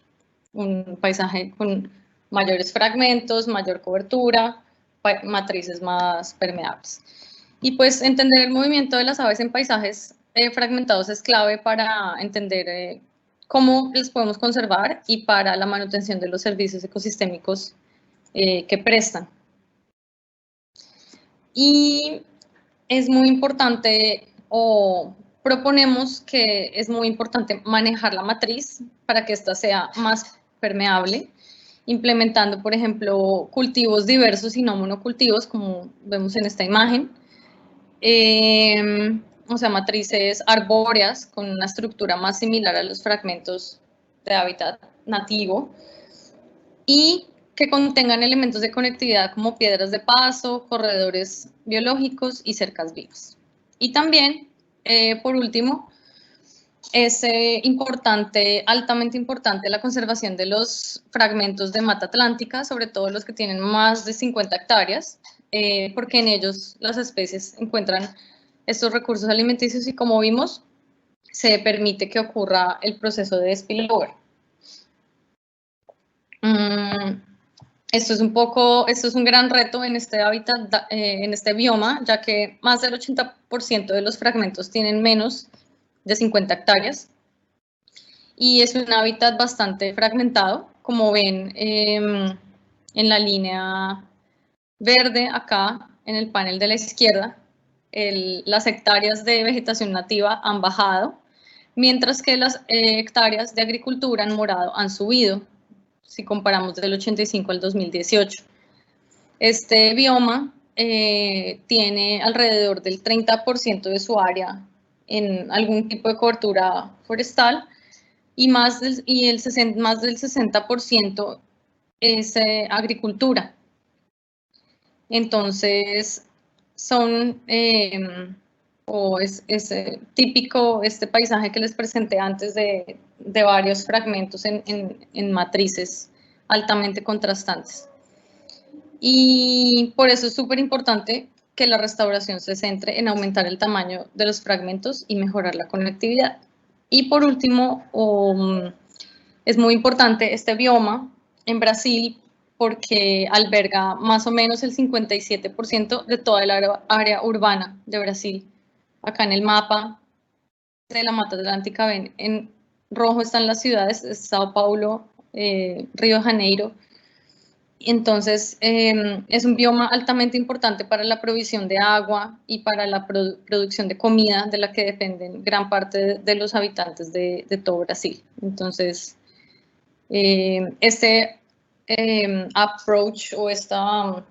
Un paisaje con mayores fragmentos, mayor cobertura, matrices más permeables. Y pues entender el movimiento de las aves en paisajes fragmentados es clave para entender cómo les podemos conservar y para la manutención de los servicios ecosistémicos que prestan. Y es muy importante, o proponemos que es muy importante manejar la matriz para que ésta sea más permeable, implementando, por ejemplo, cultivos diversos y no monocultivos, como vemos en esta imagen. O sea, matrices arbóreas con una estructura más similar a los fragmentos de hábitat nativo y que contengan elementos de conectividad como piedras de paso, corredores biológicos y cercas vivas. Y también, por último, es altamente importante la conservación de los fragmentos de mata atlántica, sobre todo los que tienen más de 50 hectáreas, porque en ellos las especies encuentran estos recursos alimenticios y, como vimos, se permite que ocurra el proceso de spillover. Esto es un gran reto en este hábitat, en este bioma, ya que más del 80% de los fragmentos tienen menos de 50 hectáreas. Y es un hábitat bastante fragmentado, como ven en la línea verde acá en el panel de la izquierda. Las hectáreas de vegetación nativa han bajado, mientras que las hectáreas de agricultura en morado han subido, si comparamos del 85 al 2018. Este bioma tiene alrededor del 30% de su área en algún tipo de cobertura forestal y más del 60% es agricultura. Entonces, es típico este paisaje que les presenté antes de varios fragmentos en matrices altamente contrastantes. Y por eso es súper importante que la restauración se centre en aumentar el tamaño de los fragmentos y mejorar la conectividad. Y por último, es muy importante este bioma en Brasil porque alberga más o menos el 57% de toda el área urbana de Brasil. Acá en el mapa de la Mata Atlántica ven, en rojo están las ciudades, Sao Paulo, Río de Janeiro. Entonces, es un bioma altamente importante para la provisión de agua y para la producción de comida de la que dependen gran parte de los habitantes de todo Brasil. Entonces, este approach o esta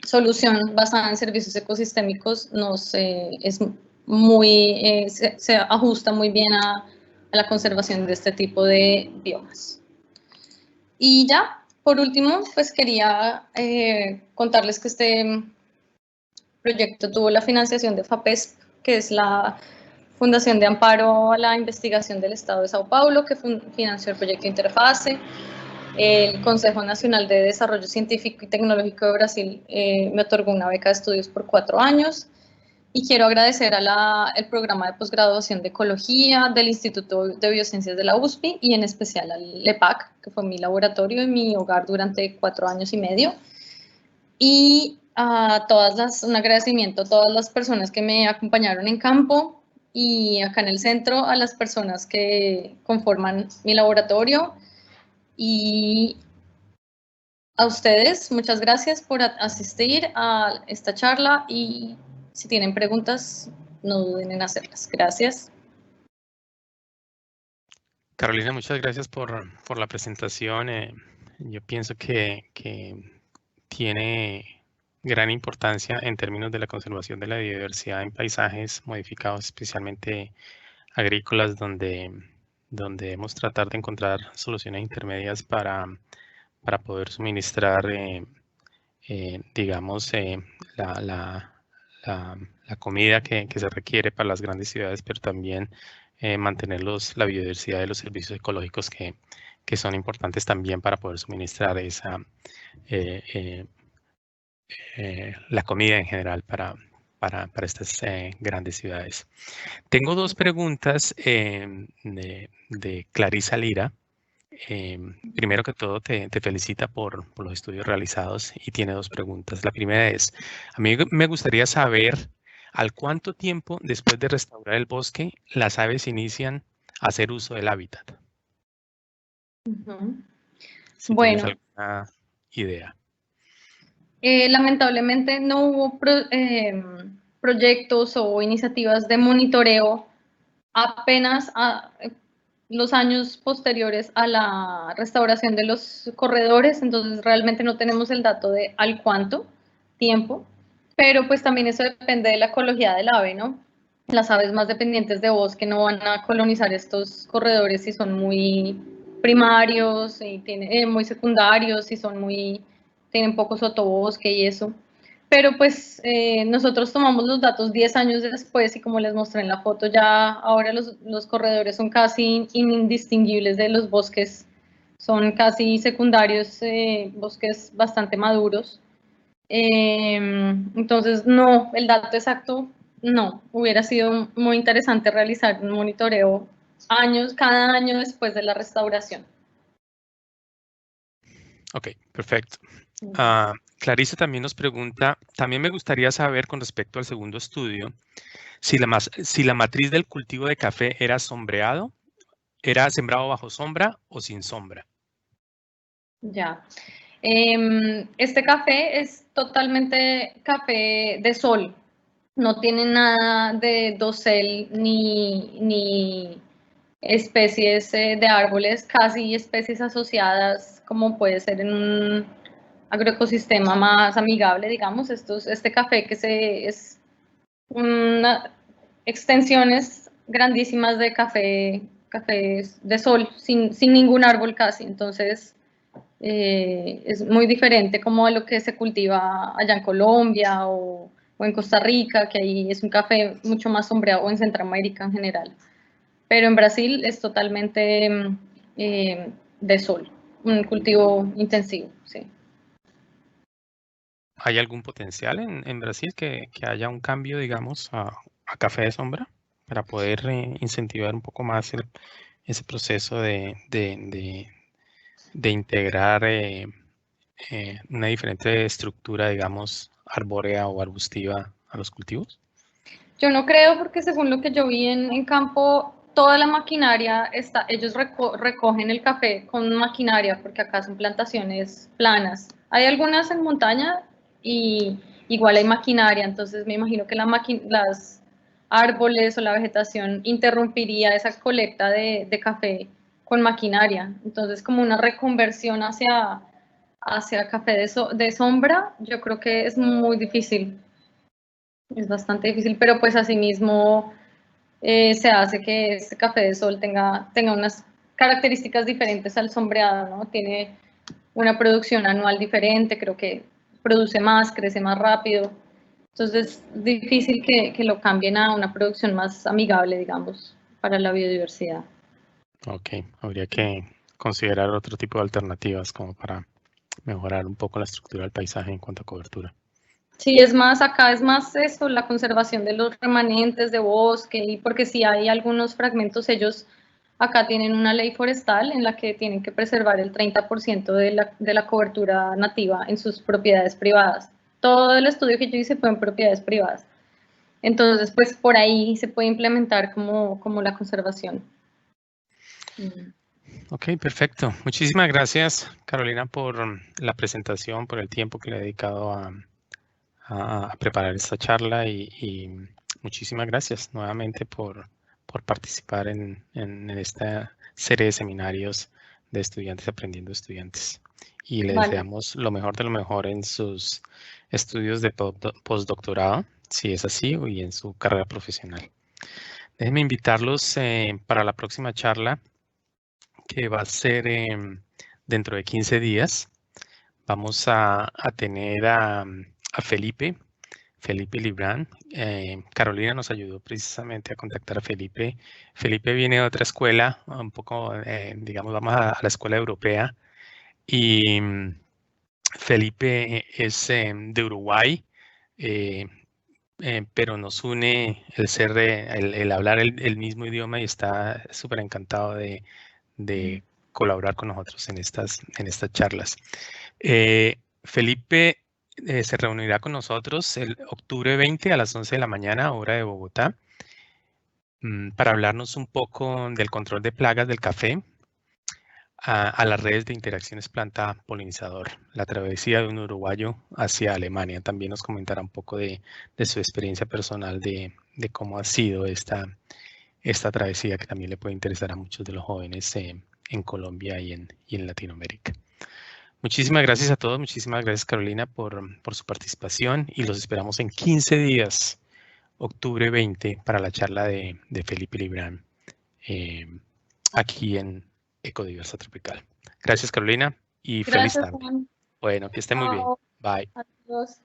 solución basada en servicios ecosistémicos es muy, se ajusta muy bien a la conservación de este tipo de biomas. Y ya, por último, pues quería contarles que este proyecto tuvo la financiación de FAPESP, que es la Fundación de Amparo a la Investigación del Estado de Sao Paulo, que financió el proyecto Interfase. El Consejo Nacional de Desarrollo Científico y Tecnológico de Brasil me otorgó una beca de estudios por 4 años. Y quiero agradecer al programa de posgraduación de Ecología del Instituto de Biociencias de la USP y en especial al LEPAC, que fue mi laboratorio y mi hogar durante 4 años y medio. Y un agradecimiento a todas las personas que me acompañaron en campo y acá en el centro, a las personas que conforman mi laboratorio. Y a ustedes, muchas gracias por asistir a esta charla y si tienen preguntas, no duden en hacerlas. Gracias. Carolina, muchas gracias por la presentación. Yo pienso que tiene gran importancia en términos de la conservación de la biodiversidad en paisajes modificados, especialmente agrícolas, donde debemos tratar de encontrar soluciones intermedias para poder suministrar, digamos, la comida que se requiere para las grandes ciudades, pero también mantener la biodiversidad de los servicios ecológicos que son importantes también para poder suministrar la comida en general para estas grandes ciudades. Tengo 2 preguntas de Clarisa Lira. Primero que todo, te felicita por los estudios realizados y tiene 2 preguntas. La primera es, a mí me gustaría saber al cuánto tiempo después de restaurar el bosque las aves inician a hacer uso del hábitat. Si tienes alguna idea. Lamentablemente no hubo proyectos o iniciativas de monitoreo apenas los años posteriores a la restauración de los corredores, entonces realmente no tenemos el dato de al cuánto tiempo, pero pues también eso depende de la ecología del ave, ¿no? Las aves más dependientes de bosque no van a colonizar estos corredores si son muy primarios, y muy secundarios, si son tienen poco sotobosque y eso. Pero pues nosotros tomamos los datos 10 años después y como les mostré en la foto, ya ahora los corredores son casi indistinguibles de los bosques, son casi secundarios, bosques bastante maduros. Entonces, no, el dato exacto, no, hubiera sido muy interesante realizar un monitoreo cada año después de la restauración. Ok, perfecto. Clarice también nos pregunta, también me gustaría saber con respecto al segundo estudio, si la matriz del cultivo de café era sombreado, era sembrado bajo sombra o sin sombra. Ya. Este café es totalmente café de sol, no tiene nada de dosel ni especies de árboles, casi especies asociadas, como puede ser en un agroecosistema más amigable, digamos. Este café que es extensiones grandísimas de cafés de sol, sin ningún árbol casi. Entonces, es muy diferente como a lo que se cultiva allá en Colombia o en Costa Rica, que ahí es un café mucho más sombreado, o en Centroamérica en general. Pero en Brasil es totalmente de sol, un cultivo intensivo, sí. ¿Hay algún potencial en Brasil que haya un cambio, digamos, a café de sombra? para poder incentivar un poco más ese proceso de integrar una diferente estructura, digamos, arbórea o arbustiva a los cultivos? Yo no creo porque según lo que yo vi en campo, toda la maquinaria está, ellos recogen el café con maquinaria porque acá son plantaciones planas. Hay algunas en montaña y igual hay maquinaria, entonces me imagino que las árboles o la vegetación interrumpiría esa colecta de café con maquinaria. Entonces como una reconversión hacia café de sombra, yo creo que es muy difícil. Es bastante difícil, pero pues asimismo se hace que este café de sol tenga unas características diferentes al sombreado, ¿no? Tiene una producción anual diferente, creo que produce más, crece más rápido. Entonces es difícil que lo cambien a una producción más amigable, digamos, para la biodiversidad. Ok, habría que considerar otro tipo de alternativas como para mejorar un poco la estructura del paisaje en cuanto a cobertura. Sí, es más, acá es más eso, la conservación de los remanentes de bosque, y porque si hay algunos fragmentos, ellos acá tienen una ley forestal en la que tienen que preservar el 30% de la cobertura nativa en sus propiedades privadas. Todo el estudio que yo hice fue en propiedades privadas. Entonces, pues por ahí se puede implementar como la conservación. Ok, perfecto. Muchísimas gracias, Carolina, por la presentación, por el tiempo que le he dedicado a preparar esta charla y muchísimas gracias nuevamente por participar en esta serie de seminarios de estudiantes aprendiendo estudiantes. Y le Vale. deseamos lo mejor de lo mejor en sus estudios de postdoctorado, si es así, y en su carrera profesional. Déjenme invitarlos para la próxima charla, que va a ser dentro de 15 días. Vamos a tener a Felipe Librán. Carolina nos ayudó precisamente a contactar a Felipe. Felipe viene de otra escuela, un poco, digamos, vamos a la escuela europea. Y Felipe es de Uruguay, eh, pero nos une el ser, el hablar el mismo idioma y está súper encantado de colaborar con nosotros en estas charlas. Felipe se reunirá con nosotros el octubre 20 a las 11 de la mañana, hora de Bogotá, para hablarnos un poco del control de plagas del café a las redes de interacciones planta-polinizador, la travesía de un uruguayo hacia Alemania. También nos comentará un poco de su experiencia personal de cómo ha sido esta travesía, que también le puede interesar a muchos de los jóvenes en Colombia y en Latinoamérica. Muchísimas gracias a todos, muchísimas gracias Carolina por su participación y los esperamos en 15 días, octubre 20, para la charla de Felipe Librán aquí en Ecodiversa Tropical. Gracias Carolina y feliz Gracias, tarde. Juan. Bueno, que esté muy bien. Chao. Bye. Adiós.